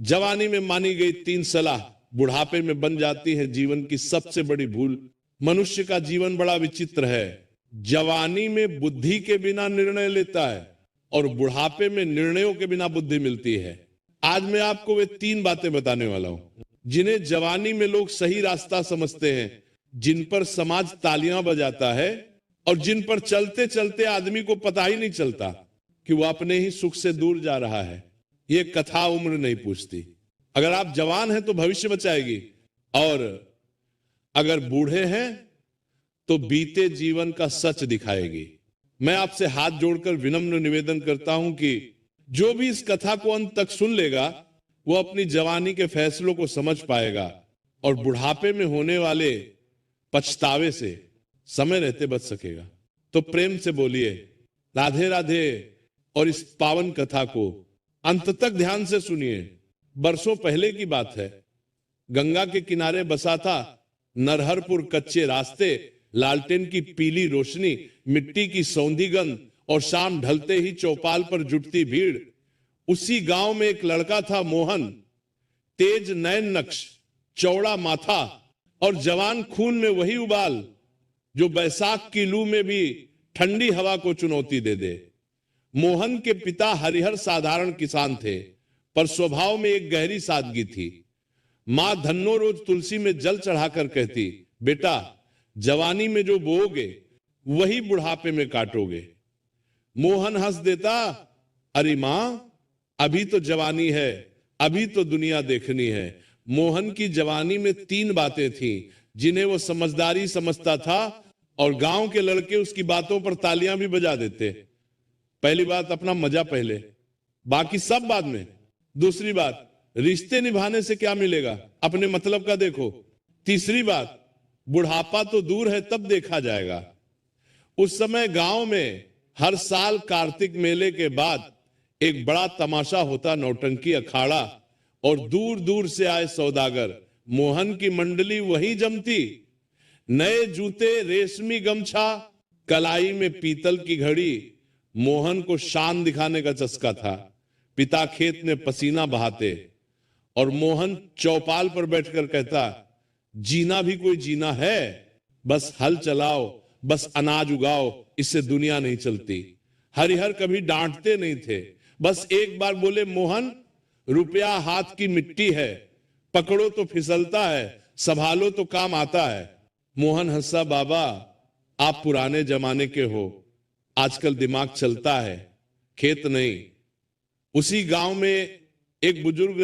जवानी में मानी गई 3 सलाह बुढ़ापे में बन जाती है जीवन की सबसे बड़ी भूल। मनुष्य का जीवन बड़ा विचित्र है। जवानी में बुद्धि के बिना निर्णय लेता है और बुढ़ापे में निर्णयों के बिना बुद्धि मिलती है। आज मैं आपको वे 3 बातें बताने वाला हूं जिन्हें जवानी में लोग सही रास्ता समझते हैं, जिन पर समाज तालियां बजाता है और जिन पर चलते चलते आदमी को पता ही नहीं चलता कि वो अपने ही सुख से दूर जा रहा है। ये कथा उम्र नहीं पूछती। अगर आप जवान हैं तो भविष्य बचाएगी, और अगर बूढ़े हैं तो बीते जीवन का सच दिखाएगी। मैं आपसे हाथ जोड़कर विनम्र निवेदन करता हूं कि जो भी इस कथा को अंत तक सुन लेगा वो अपनी जवानी के फैसलों को समझ पाएगा और बुढ़ापे में होने वाले पछतावे से समय रहते बच सकेगा। तो प्रेम से बोलिए राधे राधे, और इस पावन कथा को अंत तक ध्यान से सुनिए। बरसों पहले की बात है। गंगा के किनारे बसा था नरहरपुर। कच्चे रास्ते, लालटेन की पीली रोशनी, मिट्टी की सौंधी गंध और शाम ढलते ही चौपाल पर जुटती भीड़। उसी गांव में एक लड़का था मोहन। तेज नयन नक्श, चौड़ा माथा और जवान खून में वही उबाल जो बैसाख की लू में भी ठंडी हवा को चुनौती दे दे। मोहन के पिता हरिहर साधारण किसान थे, पर स्वभाव में एक गहरी सादगी थी। मां धन्नो रोज तुलसी में जल चढ़ाकर कहती, बेटा जवानी में जो बोओगे वही बुढ़ापे में काटोगे। मोहन हंस देता, अरे मां अभी तो जवानी है, अभी तो दुनिया देखनी है। मोहन की जवानी में 3 बातें थीं जिन्हें वो समझदारी समझता था, और गांव के लड़के उसकी बातों पर तालियां भी बजा देते। पहली बात, अपना मजा पहले, बाकी सब बाद में। दूसरी बात, रिश्ते निभाने से क्या मिलेगा, अपने मतलब का देखो। तीसरी बात, बुढ़ापा तो दूर है तब देखा जाएगा। उस समय गांव में हर साल कार्तिक मेले के बाद एक बड़ा तमाशा होता, नौटंकी अखाड़ा, और दूर दूर से आए सौदागर। मोहन की मंडली वहीं जमती। नए जूते, रेशमी गमछा, कलाई में पीतल की घड़ी। मोहन को शान दिखाने का चस्का था। पिता खेत में पसीना बहाते और मोहन चौपाल पर बैठकर कहता, जीना भी कोई जीना है, बस हल चलाओ, बस अनाज उगाओ, इससे दुनिया नहीं चलती। हरिहर कभी डांटते नहीं थे, बस एक बार बोले, मोहन रुपया हाथ की मिट्टी है, पकड़ो तो फिसलता है, संभालो तो काम आता है। मोहन हंसा, बाबा आप पुराने जमाने के हो, आजकल दिमाग चलता है, खेत नहीं। उसी गांव में एक बुजुर्ग